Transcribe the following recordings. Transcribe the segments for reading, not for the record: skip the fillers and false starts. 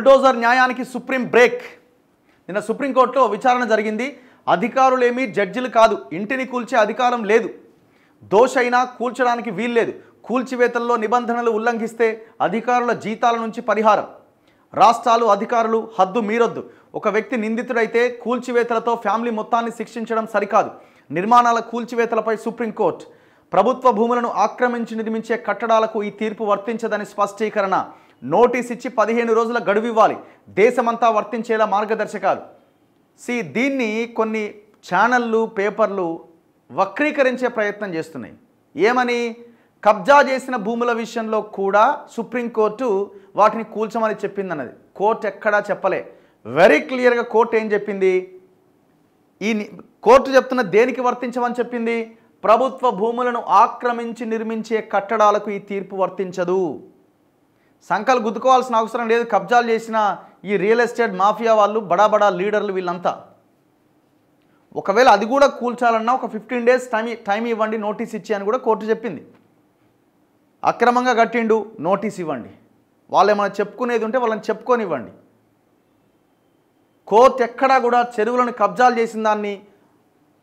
Bulldozer న్యాయానికి supreme break. నిన్న సుప్రీంకోర్టులో విచారణ జరిగింది. అధికారులేమీ జడ్జిలు కాదు, ఇంటిని కూల్చే అధికారం లేదు, దోషైనా కూల్చడానికి వీల్లేదు, కూల్చివేతల్లో నిబంధనలు ఉల్లంఘిస్తే అధికారుల జీతాల నుంచి పరిహారం, రాష్ట్రాలు అధికారులు హద్దు మీరొద్దు, ఒక వ్యక్తి నిందితుడైతే కూల్చివేతలతో ఫ్యామిలీ మొత్తాన్ని శిక్షించడం సరికాదు, నిర్మాణాల కూల్చివేతలపై సుప్రీంకోర్టు, ప్రభుత్వ భూములను ఆక్రమించి నిర్మించే కట్టడాలకు ఈ తీర్పు వర్తించదని స్పష్టీకరణ, నోటీస్ ఇచ్చి 15 రోజుల గడువు ఇవ్వాలి, దేశమంతా వర్తించేలా మార్గదర్శకాలు. దీన్ని కొన్ని ఛానళ్ళు పేపర్లు వక్రీకరించే ప్రయత్నం చేస్తున్నాయి. ఏమని? కబ్జా చేసిన భూముల విషయంలో కూడా సుప్రీంకోర్టు వాటిని కూల్చమని చెప్పిందన్నది. కోర్టు ఎక్కడా చెప్పలే. వెరీ క్లియర్గా కోర్టు ఏం చెప్పింది? కోర్టు చెప్తున్న దేనికి వర్తించమని చెప్పింది? ప్రభుత్వ భూములను ఆక్రమించి నిర్మించే కట్టడాలకు ఈ తీర్పు వర్తించదు. సంకలు గుద్దుకోవాల్సిన అవసరం లేదు. కబ్జాలు చేసిన ఈ రియల్ ఎస్టేట్ మాఫియా వాళ్ళు, బడా లీడర్లు వీళ్ళంతా. ఒకవేళ అది కూడా కూల్చాలన్నా ఒక 15 days టైం ఇవ్వండి, నోటీస్ ఇచ్చి అని కూడా కోర్టు చెప్పింది. అక్రమంగా కట్టిండు, నోటీస్ ఇవ్వండి, వాళ్ళు ఏమైనా చెప్పుకునేది ఉంటే వాళ్ళని చెప్పుకొనివ్వండి. కోర్టు ఎక్కడా కూడా చెరువులను కబ్జాలు చేసిన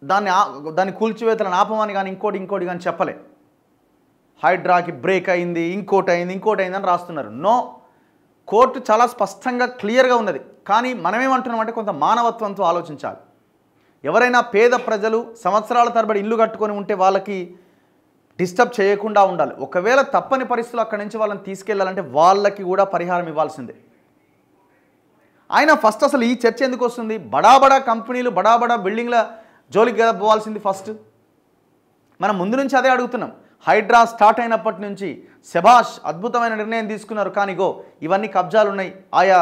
దాన్ని కూల్చివేతలను ఆపమని కానీ ఇంకోటి కానీ చెప్పలే. హైడ్రాకి బ్రేక్ అయింది, ఇంకోటి అయిందని రాస్తున్నారు. నో, కోర్టు చాలా స్పష్టంగా క్లియర్గా ఉన్నది. కానీ మనమేమంటున్నామంటే కొంత మానవత్వంతో ఆలోచించాలి. ఎవరైనా పేద ప్రజలు సంవత్సరాల తరబడి ఇల్లు కట్టుకొని ఉంటే వాళ్ళకి డిస్టర్బ్ చేయకుండా ఉండాలి. ఒకవేళ తప్పని పరిస్థితులు అక్కడి నుంచి వాళ్ళని తీసుకెళ్లాలంటే వాళ్ళకి కూడా పరిహారం ఇవ్వాల్సిందే. ఆయన ఫస్ట్ అసలు ఈ చర్చ ఎందుకు వస్తుంది? బడా కంపెనీలు, బడా బిల్డింగ్ల జోలికి పోవాల్సింది ఫస్ట్. మనం ముందు నుంచి అదే అడుగుతున్నాం. హైడ్రా స్టార్ట్ అయినప్పటి నుంచి శభాష్, అద్భుతమైన నిర్ణయం తీసుకున్నారు. కానీ ఇవన్నీ కబ్జాలు ఉన్నాయి, ఆయా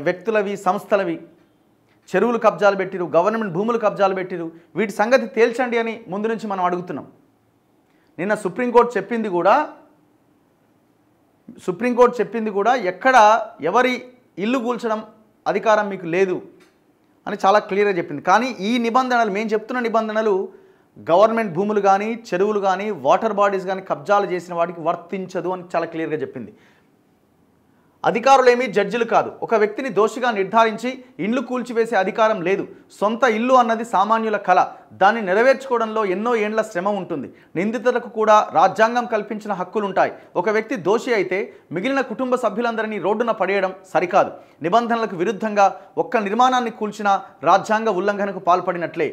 వ్యక్తులవి, సంస్థలవి, చెరువులు కబ్జాలు పెట్టిరు, గవర్నమెంట్ భూములు కబ్జాలు పెట్టిరు, వీటి సంగతి తేల్చండి అని ముందు నుంచి మనం అడుగుతున్నాం. నిన్న సుప్రీంకోర్టు చెప్పింది కూడా ఎక్కడ ఎవరి ఇల్లు కూల్చడం అధికారం మీకు లేదు అని చాలా క్లియర్గా చెప్పింది. కానీ ఈ నిబంధనలు, మేము చెప్తున్న నిబంధనలు గవర్నమెంట్ భూములు కానీ, చెరువులు కానీ, వాటర్ బాడీస్ కానీ కబ్జాలు చేసిన వాటికి వర్తించదు అని చాలా క్లియర్గా చెప్పింది. అధికారులేమీ జడ్జిలు కాదు, ఒక వ్యక్తిని దోషిగా నిర్ధారించి ఇండ్లు కూల్చివేసే అధికారం లేదు. సొంత ఇల్లు అన్నది సామాన్యుల కళ, దాన్ని నెరవేర్చుకోవడంలో ఎన్నో ఏండ్ల శ్రమ ఉంటుంది. నిందితులకు కూడా రాజ్యాంగం కల్పించిన హక్కులుంటాయి. ఒక వ్యక్తి దోషి అయితే మిగిలిన కుటుంబ సభ్యులందరినీ రోడ్డున పడేయడం సరికాదు. నిబంధనలకు విరుద్ధంగా ఒక్క నిర్మాణాన్ని కూల్చినా రాజ్యాంగ ఉల్లంఘనకు పాల్పడినట్లే.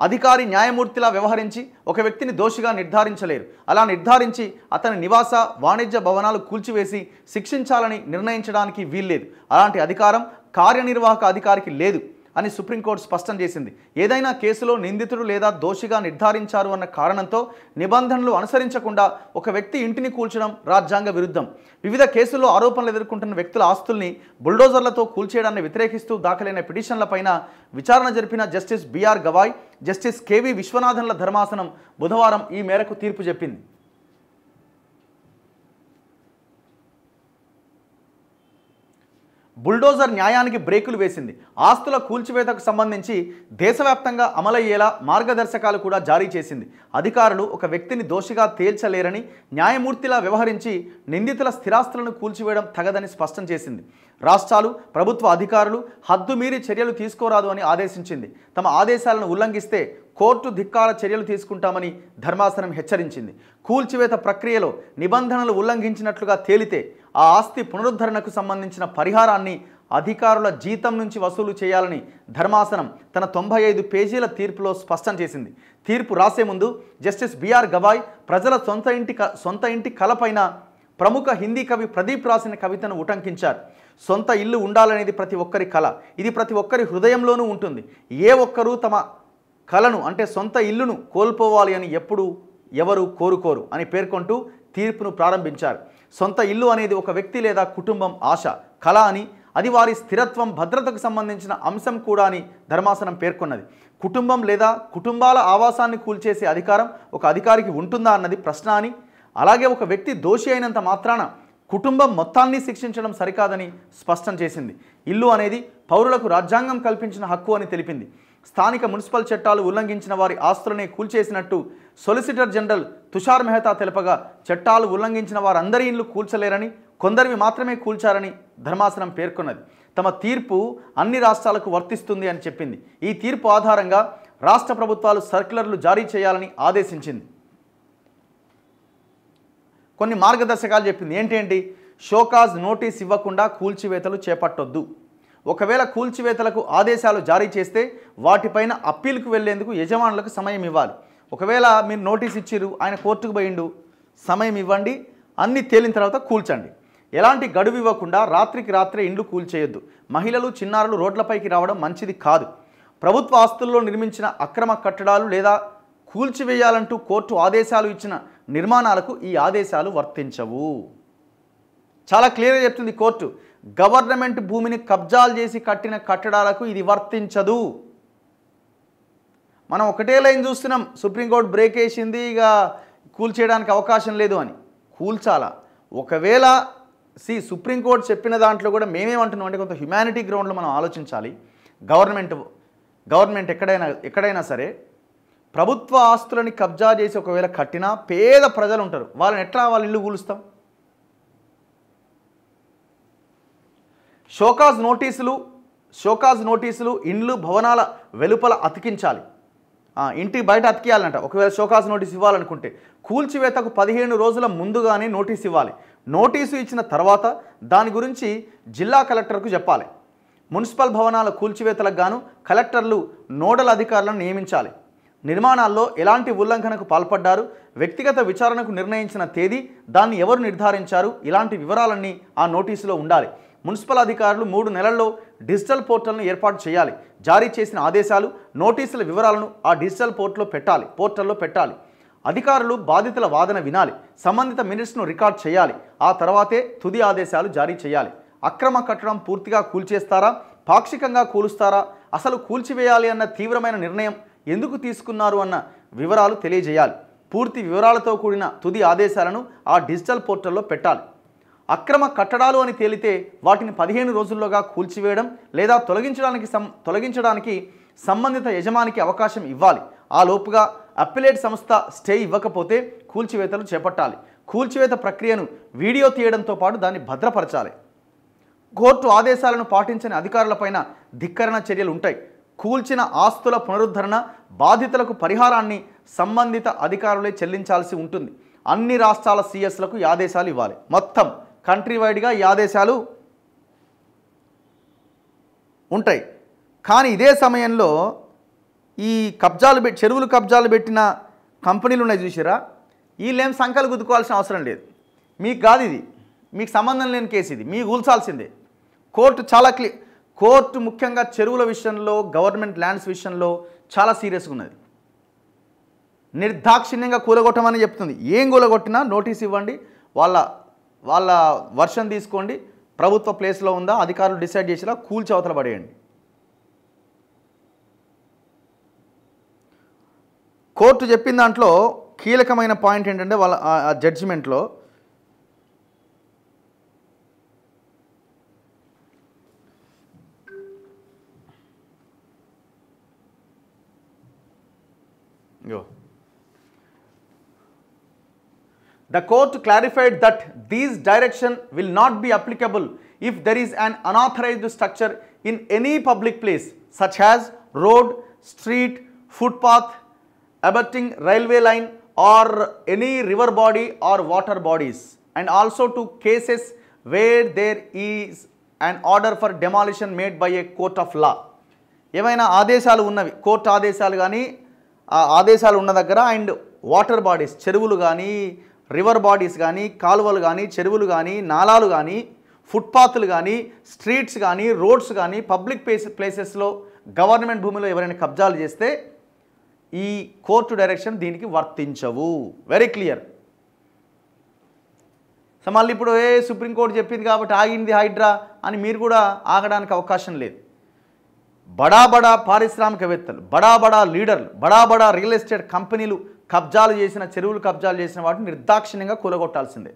అధికారి న్యాయమూర్తిలా వ్యవహరించి ఒక వ్యక్తిని దోషిగా నిర్ధారించలేరు. అలా నిర్ధారించి అతని నివాస, వాణిజ్య భవనాలు కూల్చివేసి శిక్షించాలని నిర్ణయించడానికి వీల్లేదు. అలాంటి అధికారం కార్యనిర్వాహక అధికారికి లేదు అని సుప్రీంకోర్టు స్పష్టం చేసింది. ఏదైనా కేసులో నిందితుడు లేదా దోషిగా నిర్ధారించారు అన్న కారణంతో నిబంధనలు అనుసరించకుండా ఒక వ్యక్తి ఇంటిని కూల్చడం రాజ్యాంగ విరుద్ధం. వివిధ కేసుల్లో ఆరోపణలు ఎదుర్కొంటున్న వ్యక్తుల ఆస్తుల్ని బుల్డోజర్లతో కూల్చేయడాన్ని వ్యతిరేకిస్తూ దాఖలైన పిటిషన్లపైన విచారణ జరిపిన justice B R Gavai, justice K V విశ్వనాథన్ల ధర్మాసనం బుధవారం ఈ మేరకు తీర్పు చెప్పింది. బుల్డోజర్ న్యాయానికి బ్రేకులు వేసింది. ఆస్తుల కూల్చివేతకు సంబంధించి దేశవ్యాప్తంగా అమలయ్యేలా మార్గదర్శకాలు కూడా జారీ చేసింది. అధికారులు ఒక వ్యక్తిని దోషిగా తేల్చలేరని, న్యాయమూర్తిలా వ్యవహరించి నిందితుల స్థిరాస్తులను కూల్చివేయడం తగదని స్పష్టం చేసింది. రాష్ట్రాలు, ప్రభుత్వ అధికారులు హద్దుమీరి చర్యలు తీసుకోరాదు అని ఆదేశించింది. తమ ఆదేశాలను ఉల్లంఘిస్తే కోర్టు ధిక్కార చర్యలు తీసుకుంటామని ధర్మాసనం హెచ్చరించింది. కూల్చివేత ప్రక్రియలో నిబంధనలు ఉల్లంఘించినట్లుగా తేలితే ఆ ఆస్తి పునరుద్ధరణకు సంబంధించిన పరిహారాన్ని అధికారుల జీతం నుంచి వసూలు చేయాలని ధర్మాసనం తన 95 పేజీల తీర్పులో స్పష్టం చేసింది. తీర్పు రాసే ముందు జస్టిస్ బిఆర్ గవాయ్ ప్రజల సొంత ఇంటి కలపైన ప్రముఖ హిందీ కవి ప్రదీప్ రాసిన కవితను ఉటంకించారు. సొంత ఇల్లు ఉండాలనేది ప్రతి ఒక్కరి కళ, ఇది ప్రతి ఒక్కరి హృదయంలోనూ ఉంటుంది. ఏ ఒక్కరూ తమ కళను, అంటే సొంత ఇల్లును కోల్పోవాలి అని ఎవరు కోరుకోరు అని పేర్కొంటూ తీర్పును ప్రారంభించారు. సొంత ఇల్లు అనేది ఒక వ్యక్తి లేదా కుటుంబం ఆశ, కళ అని, అది వారి స్థిరత్వం, భద్రతకు సంబంధించిన అంశం కూడా అని ధర్మాసనం పేర్కొన్నది. కుటుంబం లేదా కుటుంబాల ఆవాసాన్ని కూల్చేసే అధికారం ఒక అధికారికి ఉంటుందా అన్నది ప్రశ్న అని, అలాగే ఒక వ్యక్తి దోషి అయినంత మాత్రాన కుటుంబం మొత్తాన్ని శిక్షించడం సరికాదని స్పష్టం చేసింది. ఇల్లు అనేది పౌరులకు రాజ్యాంగం కల్పించిన హక్కు అని తెలిపింది. స్థానిక మున్సిపల్ చట్టాలు ఉల్లంఘించిన వారి ఆస్తులనే కూల్చేసినట్టు సొలిసిటర్ జనరల్ తుషార్ మెహతా తెలుపగా, చట్టాలు ఉల్లంఘించిన వారందరి ఇల్లు కూల్చలేరని, కొందరివి మాత్రమే కూల్చారని ధర్మాసనం పేర్కొన్నది. తమ తీర్పు అన్ని రాష్ట్రాలకు వర్తిస్తుంది అని చెప్పింది. ఈ తీర్పు ఆధారంగా రాష్ట్ర ప్రభుత్వాలు సర్క్యులర్లు జారీ చేయాలని ఆదేశించింది. కొన్ని మార్గదర్శకాలు చెప్పింది. ఏంటేంటి? షోకాజ్ నోటీస్ ఇవ్వకుండా కూల్చివేతలు చేపట్టొద్దు. ఒకవేళ కూల్చివేతలకు ఆదేశాలు జారీ చేస్తే వాటిపైన అప్పీల్కు వెళ్లేందుకు యజమానులకు సమయం ఇవ్వాలి. ఒకవేళ మీరు నోటీస్ ఇచ్చిర్రు, ఆయన కోర్టుకు పోయిండు, సమయం ఇవ్వండి, అన్నీ తేలిన తర్వాత కూల్చండి. ఎలాంటి గడువు ఇవ్వకుండా రాత్రికి రాత్రే ఇండ్లు కూల్చేయొద్దు. మహిళలు, చిన్నారులు రోడ్లపైకి రావడం మంచిది కాదు. ప్రభుత్వ ఆస్తుల్లో నిర్మించిన అక్రమ కట్టడాలు లేదా కూల్చివేయాలంటూ కోర్టు ఆదేశాలు ఇచ్చిన నిర్మాణాలకు ఈ ఆదేశాలు వర్తించవు. చాలా క్లియర్గా చెప్తుంది కోర్టు. గవర్నమెంట్ భూమిని కబ్జాలు చేసి కట్టిన కట్టడాలకు ఇది వర్తించదు. మనం ఒకటే లైన్ చూస్తున్నాం, సుప్రీంకోర్టు బ్రేక్ వేసింది, ఇక కూల్చేయడానికి అవకాశం లేదు అని. కూల్చాలా? ఒకవేళ సుప్రీంకోర్టు చెప్పిన దాంట్లో కూడా మేమేమంటున్నాం అంటే కొంత హ్యుమానిటీ గ్రౌండ్లో మనం ఆలోచించాలి. గవర్నమెంట్ ఎక్కడైనా సరే ప్రభుత్వ ఆస్తులని కబ్జా చేసి ఒకవేళ కట్టినా పేద ప్రజలు ఉంటారు, వాళ్ళని ఎట్లా వాళ్ళ ఇల్లు కూలుస్తాం? షోకాజ్ నోటీసులు ఇండ్లు, భవనాల వెలుపల అతికించాలి. ఇంటి బయట అతికియాలంట. ఒకవేళ షోకాజ్ నోటీస్ ఇవ్వాలనుకుంటే కూల్చివేతకు 15 రోజుల ముందుగానే నోటీస్ ఇవ్వాలి. నోటీసు ఇచ్చిన తర్వాత దాని గురించి జిల్లా కలెక్టర్కు చెప్పాలి. మున్సిపల్ భవనాల కూల్చివేతలకు గాను కలెక్టర్లు నోడల్ అధికారులను నియమించాలి. నిర్మాణాల్లో ఎలాంటి ఉల్లంఘనకు పాల్పడ్డారు, వ్యక్తిగత విచారణకు నిర్ణయించిన తేదీ, దాన్ని ఎవరు నిర్ధారించారు, ఇలాంటి వివరాలన్నీ ఆ నోటీసులో ఉండాలి. మున్సిపల్ అధికారులు 3 నెలల్లో డిజిటల్ పోర్టల్ను ఏర్పాటు చేయాలి. జారీ చేసిన ఆదేశాలు, నోటీసుల వివరాలను ఆ డిజిటల్ పోర్టల్లో పెట్టాలి. అధికారులు బాధితుల వాదన వినాలి. సంబంధిత మినిట్స్ను రికార్డ్ చేయాలి. ఆ తర్వాతే తుది ఆదేశాలు జారీ చేయాలి. అక్రమ కట్టడం పూర్తిగా కూల్చేస్తారా, పాక్షికంగా కూలుస్తారా, అసలు కూల్చివేయాలి అన్న తీవ్రమైన నిర్ణయం ఎందుకు తీసుకున్నారు అన్న వివరాలు తెలియజేయాలి. పూర్తి వివరాలతో కూడిన తుది ఆదేశాలను ఆ డిజిటల్ పోర్టల్లో పెట్టాలి. అక్రమ కట్టడాలు అని తేలితే వాటిని 15 రోజుల్లోగా కూల్చివేయడం లేదా తొలగించడానికి సంబంధిత యజమానికి అవకాశం ఇవ్వాలి. ఆ లోపుగా అప్పిలేట్ సంస్థ స్టే ఇవ్వకపోతే కూల్చివేతలు చేపట్టాలి. కూల్చివేత ప్రక్రియను వీడియో తీయడంతో పాటు దాన్ని భద్రపరచాలి. కోర్టు ఆదేశాలను పాటించని అధికారులపైన ధిక్కరణ చర్యలు ఉంటాయి. కూల్చిన ఆస్తుల పునరుద్ధరణ, బాధితులకు పరిహారాన్ని సంబంధిత అధికారులే చెల్లించాల్సి ఉంటుంది. అన్ని రాష్ట్రాల సిఎస్లకు ఈ ఆదేశాలు ఇవ్వాలి. మొత్తం కంట్రీ వైడ్గా ఈ ఆదేశాలు ఉంటాయి. కానీ ఇదే సమయంలో ఈ చెరువులు కబ్జాలు పెట్టిన కంపెనీలు ఉన్నాయి చూసిరా, వీళ్ళేం సంఖ్యలు గుద్దుకోవాల్సిన అవసరం లేదు. మీకు కాదు ఇది, మీకు సంబంధం లేని కేసు ఇది, మీకు కూల్చాల్సిందే. కోర్టు చాలా కోర్టు ముఖ్యంగా చెరువుల విషయంలో, గవర్నమెంట్ ల్యాండ్స్ విషయంలో చాలా సీరియస్గా ఉన్నది. నిర్దాక్షిణ్యంగా కూలగొట్టమని చెప్తుంది. ఏం కూలగొట్టినా నోటీస్ ఇవ్వండి, వాళ్ళ వర్షన్ తీసుకోండి, ప్రభుత్వ ప్లేస్లో ఉందా, అధికారులు డిసైడ్ చేసేలా కూల్చి అవతల పడేయండి. కోర్టు చెప్పిన దాంట్లో కీలకమైన పాయింట్ ఏంటంటే వాళ్ళ ఆ జడ్జిమెంట్లో The court clarified that these direction will not be applicable if there is an unauthorized structure in any public place such as road, street, footpath, abutting railway line or any river body or water bodies, and also to cases where there is an order for demolition made by a court of law. ఏమైనా ఆదేశాలు ఉన్నవి, court ఆదేశాలు కానీ ఆ ఆదేశాలు ఉన్న దగ్గర and water bodies, చెరువులు కానీ, రివర్ బాడీస్ కానీ, కాలువలు కానీ, చెరువులు కానీ, నాలాలు కానీ, ఫుట్పాత్లు కానీ, స్ట్రీట్స్ కానీ, రోడ్స్ కానీ, పబ్లిక్ ప్లేసెస్లో గవర్నమెంట్ భూమిలో ఎవరైనా కబ్జాలు చేస్తే ఈ కోర్టు డైరెక్షన్ దీనికి వర్తించవు. Very clear. సో మళ్ళీ ఇప్పుడు సుప్రీంకోర్టు చెప్పింది కాబట్టి ఆగింది హైడ్రా అని మీరు కూడా ఆగడానికి అవకాశం లేదు. బడా పారిశ్రామికవేత్తలు, బడా లీడర్లు, బడా రియల్ ఎస్టేట్ కంపెనీలు చెరువులు కబ్జాలు చేసిన వాటిని నిర్దాక్షిణ్యంగా కూలగొట్టాల్సిందే.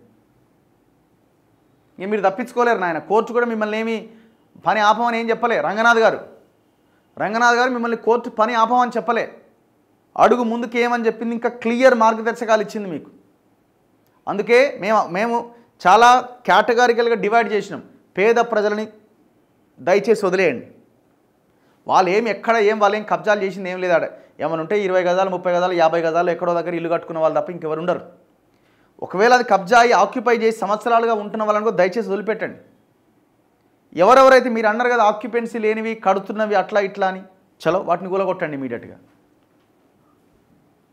ఇక మీరు తప్పించుకోలేరు నాయన. కోర్టు కూడా మిమ్మల్ని ఏమి పని ఆపమని ఏం చెప్పలే. రంగనాథ్ గారు మిమ్మల్ని కోర్టు పని ఆపమని చెప్పలే. అడుగు ముందుకు ఏమని చెప్పింది, ఇంకా క్లియర్ మార్గదర్శకాలు ఇచ్చింది మీకు. అందుకే మేము చాలా కేటగారికల్గా డివైడ్ చేసినాం. పేద ప్రజలని దయచేసి వదిలేయండి, వాళ్ళు వాళ్ళు ఏం కబ్జాలు చేసింది ఏం లేదు. ఏమైనా ఉంటే 20 గజాలు 30 గజాలు 50 గజాలు ఎక్కడో దగ్గర ఇల్లు కట్టుకున్న వాళ్ళు తప్ప ఇంకెవరు ఉండరు. ఒకవేళ అది కబ్జా అయ్యి ఆక్యుపై చేసి సంవత్సరాలుగా ఉంటున్న వాళ్ళని కూడా దయచేసి వదిలిపెట్టండి. ఎవరెవరైతే మీరు అన్నారు కదా ఆక్యుపెన్సీ లేనివి కడుతున్నవి అట్లా ఇట్లా అని, చలో వాటిని కూలగొట్టండి ఇమీడియట్గా.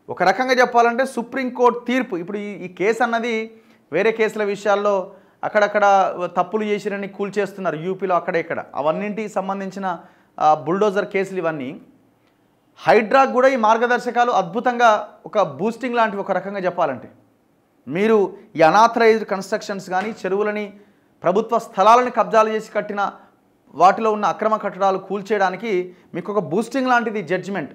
ఒక రకంగా చెప్పాలంటే సుప్రీంకోర్టు తీర్పు, ఇప్పుడు ఈ కేసు అన్నది వేరే కేసుల విషయాల్లో అక్కడక్కడ తప్పులు చేసిరని కూల్చేస్తున్నారు యూపీలో అక్కడ ఇక్కడ, అవన్నింటికి సంబంధించిన బుల్డోజర్ కేసులు ఇవన్నీ. హైడ్రాకు కూడా ఈ మార్గదర్శకాలు అద్భుతంగా ఒక బూస్టింగ్ లాంటివి. ఒక రకంగా చెప్పాలంటే మీరు ఈ అనాథరైజ్డ్ కన్స్ట్రక్షన్స్ కానీ చెరువులని ప్రభుత్వ స్థలాలను కబ్జాలు చేసి కట్టిన వాటిలో ఉన్న అక్రమ కట్టడాలు కూల్చేయడానికి మీకు ఒక బూస్టింగ్ లాంటిది జడ్జిమెంట్.